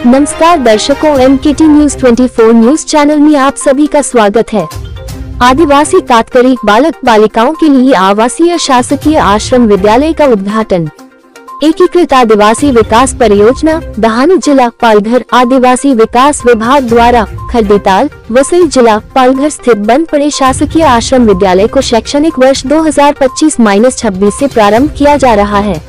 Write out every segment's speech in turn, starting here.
नमस्कार दर्शकों, MKT news 24 news channel में आप सभी का स्वागत है। आदिवासी कातकरी बालक बालिकाओं के लिए आवासीय शासकीय आश्रम विद्यालय का उद्घाटन। एकीकृत आदिवासी विकास परियोजना दहानू जिला पालघर आदिवासी विकास विभाग द्वारा खरदीताल वसई जिला पालघर स्थित बंद पड़े शासकीय आश्रम विद्यालय को शैक्षणिक वर्ष 2025-26 से प्रारंभ किया जा रहा है।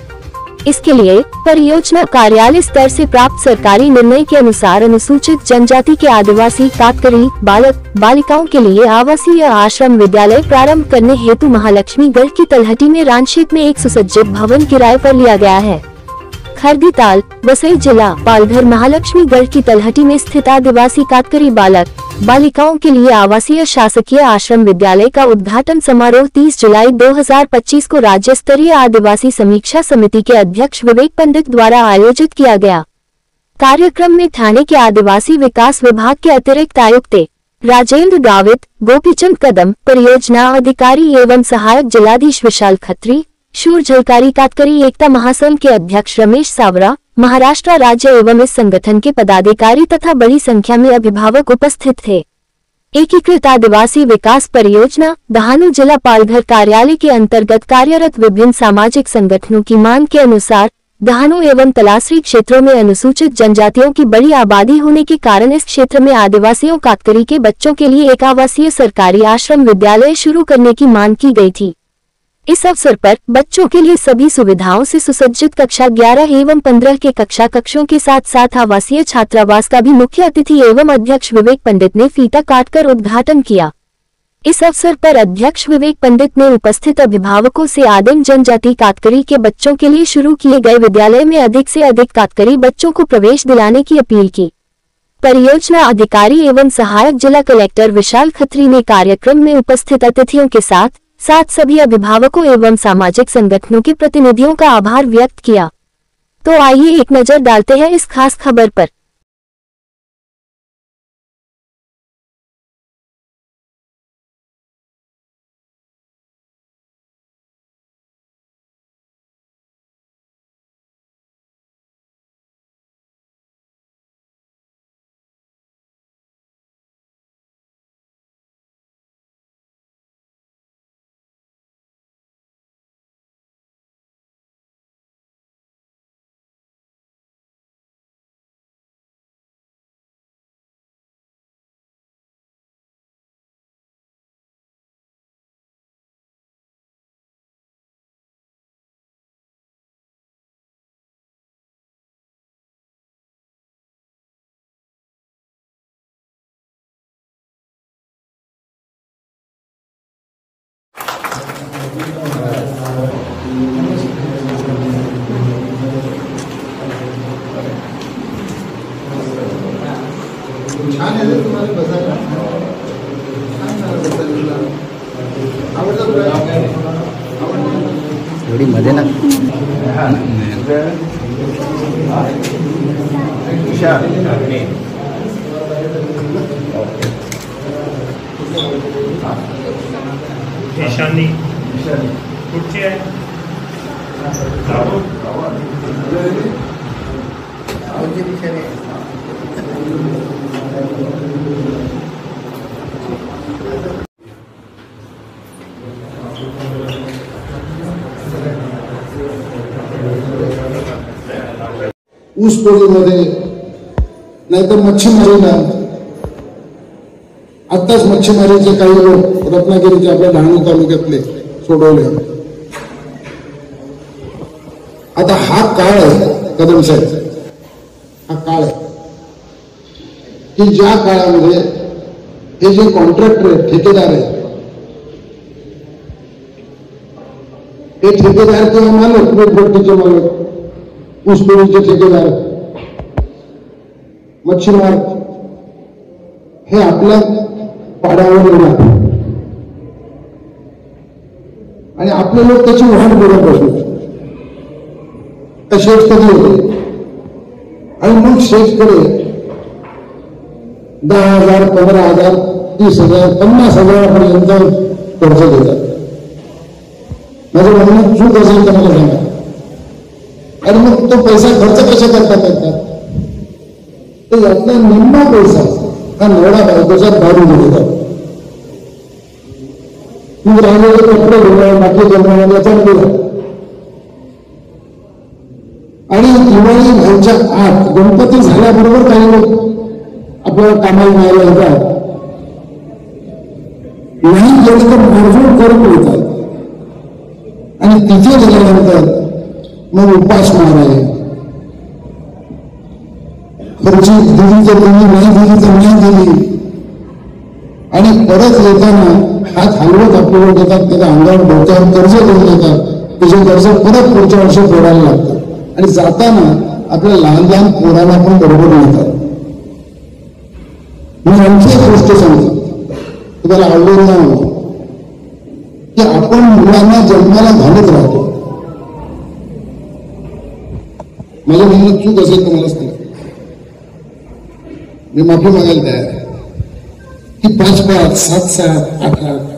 इसके लिए परियोजना कार्यालय स्तर से प्राप्त सरकारी निर्णय के अनुसार अनुसूचित जनजाति के आदिवासी कातकरी बालक बालिकाओं के लिए आवासीय आश्रम विद्यालय प्रारंभ करने हेतु महालक्ष्मीगढ़ की तलहटी में रानशेत में एक सुसज्जित भवन किराए पर लिया गया है। खरदीताल वसई जिला पालघर महालक्ष्मीगढ़ की तलहटी में स्थित आदिवासी कातकरी बालक बालिकाओं के लिए आवासीय शासकीय आश्रम विद्यालय का उद्घाटन समारोह 30 जुलाई 2025 को राज्य स्तरीय आदिवासी समीक्षा समिति के अध्यक्ष विवेक पंडित द्वारा आयोजित किया गया। कार्यक्रम में थाने के आदिवासी विकास विभाग के अतिरिक्त आयुक्त राजेंद्र गावित, गोपीचंद कदम, परियोजना अधिकारी एवं सहायक जिलाधीश विशाल खत्री, शूर झलकारी कातकरी एकता महासंघ के अध्यक्ष रमेश सावरा, महाराष्ट्र राज्य एवं इस संगठन के पदाधिकारी तथा बड़ी संख्या में अभिभावक उपस्थित थे। एकीकृत आदिवासी विकास परियोजना दहानू जिला पालघर कार्यालय के अंतर्गत कार्यरत विभिन्न सामाजिक संगठनों की मांग के अनुसार दहानू एवं तलासरी क्षेत्रों में अनुसूचित जनजातियों की बड़ी आबादी होने के कारण इस क्षेत्र में आदिवासियों कातकरी के बच्चों के लिए एक आवासीय सरकारी आश्रम विद्यालय शुरू करने की मांग की गई थी। इस अवसर पर बच्चों के लिए सभी सुविधाओं से सुसज्जित कक्षा 11 एवं 15 के कक्षा कक्षों के साथ साथ आवासीय छात्रावास का भी मुख्य अतिथि एवं अध्यक्ष विवेक पंडित ने फीता काटकर उद्घाटन किया। इस अवसर पर अध्यक्ष विवेक पंडित ने उपस्थित अभिभावकों से आदिम जनजाति कातकरी के बच्चों के लिए शुरू किए गए विद्यालय में अधिक से अधिक कातकरी बच्चों को प्रवेश दिलाने की अपील की। परियोजना अधिकारी एवं सहायक जिला कलेक्टर विशाल खत्री ने कार्यक्रम में उपस्थित अतिथियों के साथ सभी अभिभावकों एवं सामाजिक संगठनों के प्रतिनिधियों का आभार व्यक्त किया। तो आइए एक नजर डालते हैं इस खास खबर पर। छान आहे तुम्हाला बसायला थोड़ी मध्ये ना ईशानी कुठची आहे ऊस तोडीमध्ये नाहीतर मच्छीमारीला आत्ताच मच्छीमारीचे काही लोक रत्नागिरीचे आपल्या डहाणू तालुक्यातले सोडवले। आता हा काळ आहे कदम साहेब, हा काळ आहे की ज्या काळामध्ये हे जे कॉन्ट्रॅक्टर आहेत, ठेकेदार आहेत, हे ठेकेदार किंवा मालक वेटभट्टीचे मालक, ऊसतोडीचे ठेकेदार, मच्छीमार हे आपल्या पाड्यावर येणार आणि आपले लोक त्याची वाहन बघत बसले। शेठ कधी होते आणि मग शेठकडे 10,000, 15,000, 30,000, 50,000 पर्यंत कर्ज देतात। माझं म्हणणं चूक असेल तर मला सांगा। आणि मग तो पैसा खर्च कशा करता येतात? तर यातला निम्मा पैसा हा नवरा बायकोच्यात बाहेर गेलेला. मग राहिलेले कपडे घेणं, बाकी जमवणं याच्यात गेलं. आणि दिवाळी व्हायच्या आत गणपती झाल्याबरोबर काही लोक आपल्याला कामाला न्यायला येतात, नाही गेलं तर मारझोड करून येतात. आणि तिथे गेल्यानंतर मग उपासमार आहे, खर्ची दिली तर दिली, नाही दिली तर नाही दिली. आणि परत येताना हात हलवत आपल्याला देतात, त्याच्या अंगावर डोक्यावर कर्ज देऊन देतात. त्याचे कर्ज परत पुढच्या वर्षी फेडायला लागतं. आणि जाताना आपल्या लहान लहान पोरांना पण बरोबर येतात. मी आणखी एक गोष्ट सांगतो, तुम्हाला आवडेल ना, की आपण मुलांना जन्माला घालत राहतो. माझ्या म्हणणं चूक असेल तर मला सांगा, मी माफी मागायला तयार आहे. की 5-5, 7-7, 8-8